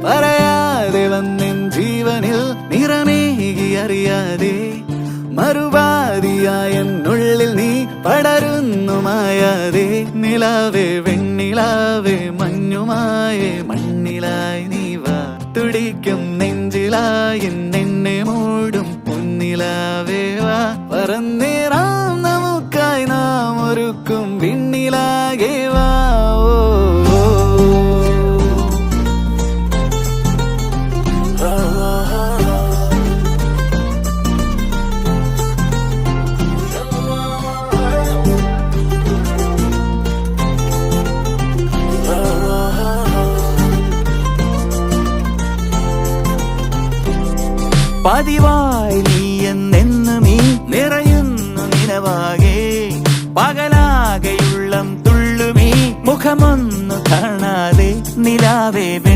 പറയാതെ വന്നെൻ ജീവനിൽ നിറമേകി അറിയാതെ മറുപാതിയായ എന്നുള്ളിൽ നീ പടരുന്നു മായാതെ നിലാവേ വെണ്ണിലാവേ മഞ്ഞുമായേ മണ്ണിലായി നീ വാ തുടിക്കും നെഞ്ചിലായി എന്നെ മൂടും പൊന്നിലാവേ വാ പറന്നേറാം നമുക്കായി നാം ഒരുക്കും വിണ്ണിലാകെ വാ പതിവായി നീ എന്നെന്നും നീ നിറയുന്നു നിലവാകെ പകലാകെയുള്ളം തുള്ളുമീ മുഖമൊന്നു കാണാതെ നിലാവേ